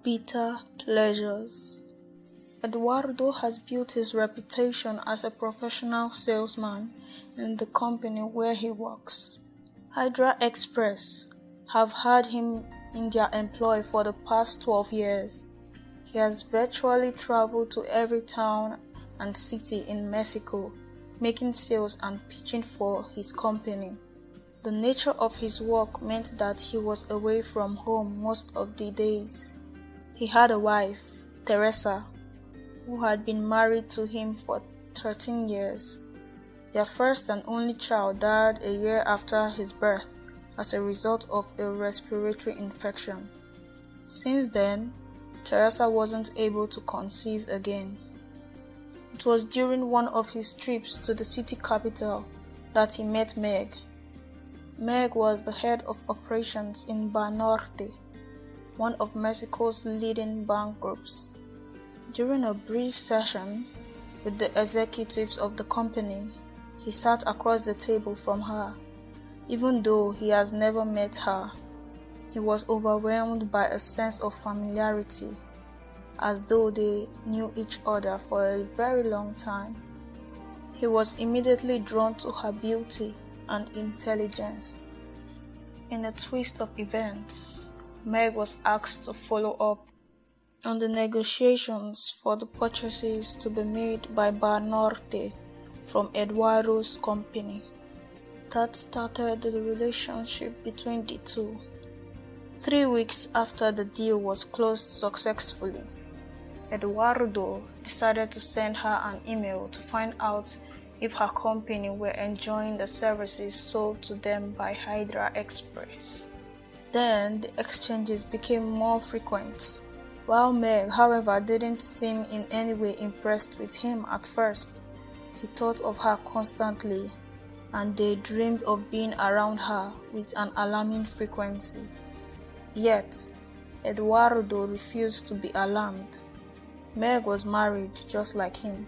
Bitter pleasures. Eduardo has built his reputation as a professional salesman in the company where he works. Hydra Express have had him in their employ for the past 12 years. He has virtually traveled to every town and city in Mexico, making sales and pitching for his company. The nature of his work meant that he was away from home most of the days. He had a wife, Teresa, who had been married to him for 13 years. Their first and only child died a year after his birth as a result of a respiratory infection. Since then, Teresa wasn't able to conceive again. It was during one of his trips to the city capital that he met Meg. Meg was the head of operations in Banorte, one of Mexico's leading bank groups. During a brief session with the executives of the company, he sat across the table from her. Even though he has never met her, he was overwhelmed by a sense of familiarity, as though they knew each other for a very long time. He was immediately drawn to her beauty and intelligence. In a twist of events, Meg was asked to follow up on the negotiations for the purchases to be made by Banorte from Eduardo's company. That started the relationship between the two. 3 weeks after the deal was closed successfully, Eduardo decided to send her an email to find out if her company were enjoying the services sold to them by Hydra Express. Then the exchanges became more frequent. While Meg, however, didn't seem in any way impressed with him at first, he thought of her constantly, and they dreamed of being around her with an alarming frequency. Yet, Eduardo refused to be alarmed. Meg was married just like him.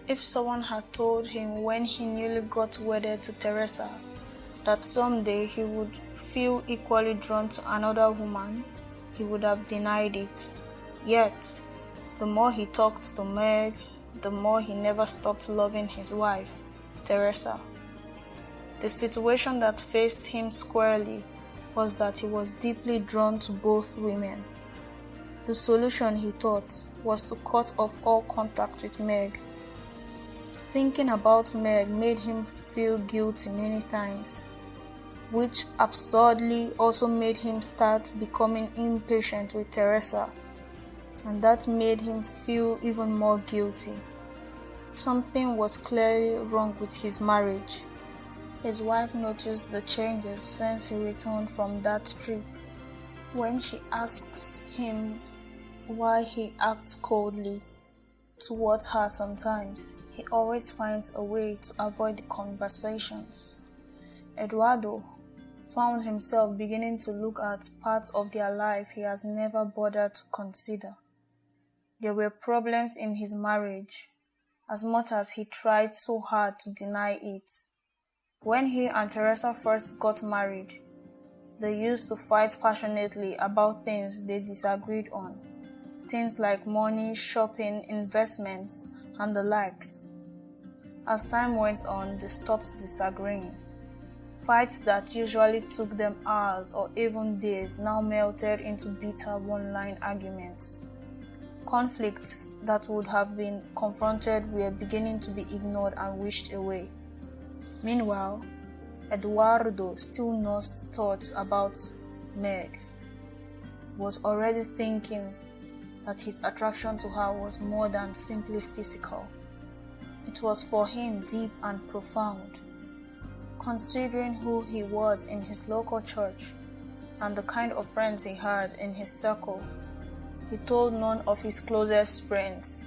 If someone had told him when he newly got wedded to Teresa that someday he would feel equally drawn to another woman, he would have denied it. Yet, the more he talked to Meg, the more he never stopped loving his wife, Teresa. The situation that faced him squarely was that he was deeply drawn to both women. The solution, he thought, was to cut off all contact with Meg. Thinking about Meg made him feel guilty many times, which absurdly also made him start becoming impatient with Teresa, and that made him feel even more guilty. Something was clearly wrong with his marriage. His wife noticed the changes since he returned from that trip. When she asks him why he acts coldly towards her sometimes, he always finds a way to avoid the conversations. Eduardo found himself beginning to look at parts of their life he has never bothered to consider. There were problems in his marriage, as much as he tried so hard to deny it. When he and Teresa first got married, they used to fight passionately about things they disagreed on. Things like money, shopping, investments, and the likes. As time went on, they stopped disagreeing. Fights that usually took them hours or even days now melted into bitter one-line arguments. Conflicts that would have been confronted were beginning to be ignored and wished away. Meanwhile, Eduardo still nursed thoughts about Meg, was already thinking that his attraction to her was more than simply physical. It was for him deep and profound. Considering who he was in his local church and the kind of friends he had in his circle, he told none of his closest friends.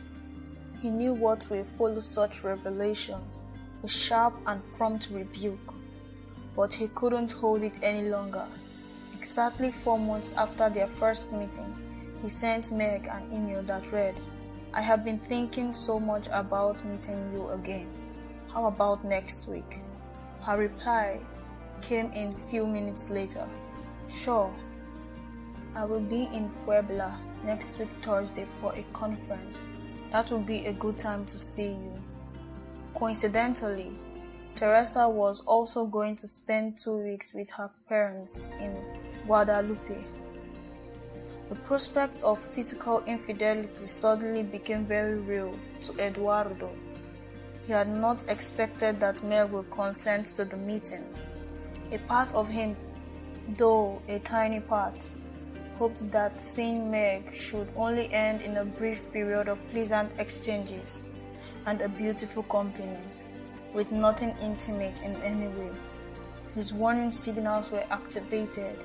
He knew what will follow such revelation, a sharp and prompt rebuke, but he couldn't hold it any longer. Exactly 4 months after their first meeting, he sent Meg an email that read, "I have been thinking so much about meeting you again. How about next week?" Her reply came in few minutes later. "Sure." I will be in Puebla next week Thursday for a conference. That will be a good time to see you. Coincidentally, Teresa was also going to spend 2 weeks with her parents in Guadalupe. The prospect of physical infidelity suddenly became very real to Eduardo. He had not expected that Meg would consent to the meeting. A part of him, though a tiny part, hoped that seeing Meg should only end in a brief period of pleasant exchanges and a beautiful company, with nothing intimate in any way. His warning signals were activated.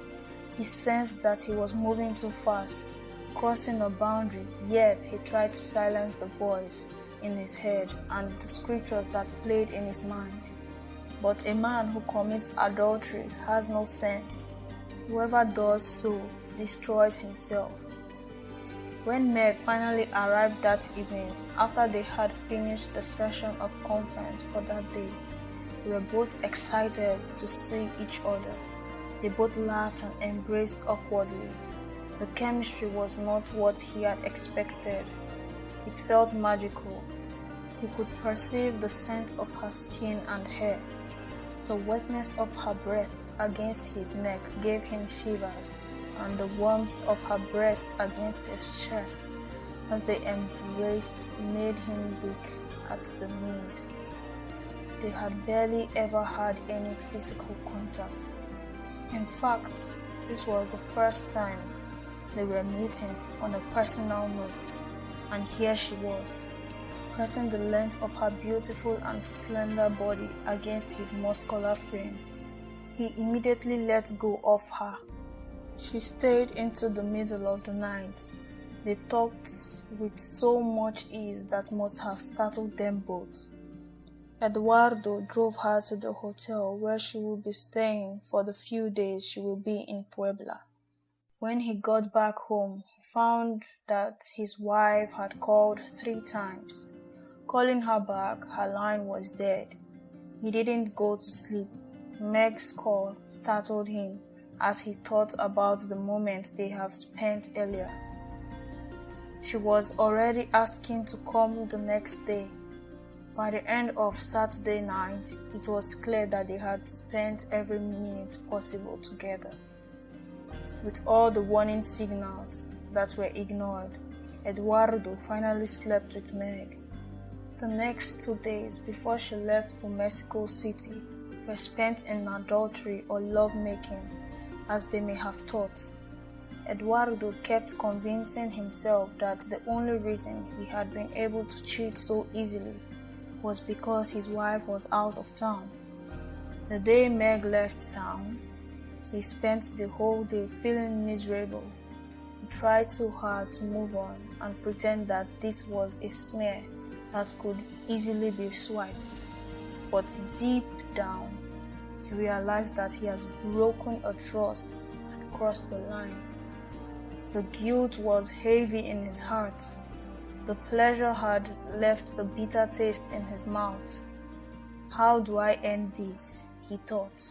He sensed that he was moving too fast, crossing a boundary, yet he tried to silence the voice in his head and the scriptures that played in his mind. But a man who commits adultery has no sense. Whoever does so destroys himself. When Meg finally arrived that evening, after they had finished the session of conference for that day, they were both excited to see each other. They both laughed and embraced awkwardly. The chemistry was not what he had expected. It felt magical. He could perceive the scent of her skin and hair. The wetness of her breath against his neck gave him shivers, and the warmth of her breast against his chest as they embraced made him weak at the knees. They had barely ever had any physical contact. In fact, this was the first time they were meeting on a personal note, and here she was, pressing the length of her beautiful and slender body against his muscular frame. He immediately let go of her. She stayed into the middle of the night. They talked with so much ease that must have startled them both. Eduardo drove her to the hotel where she would be staying for the few days she will be in Puebla. When he got back home, he found that his wife had called 3 times. Calling her back, her line was dead. He didn't go to sleep. Meg's call startled him as he thought about the moment they have spent earlier. She was already asking to come the next day. By the end of Saturday night, it was clear that they had spent every minute possible together. With all the warning signals that were ignored, Eduardo finally slept with Meg. The next 2 days before she left for Mexico City were spent in adultery or lovemaking, as they may have thought. Eduardo kept convincing himself that the only reason he had been able to cheat so easily was because his wife was out of town. The day Meg left town, he spent the whole day feeling miserable. He tried so hard to move on and pretend that this was a smear that could easily be swiped. But deep down, he realized that he has broken a trust and crossed the line. The guilt was heavy in his heart. The pleasure had left a bitter taste in his mouth. How do I end this? He thought.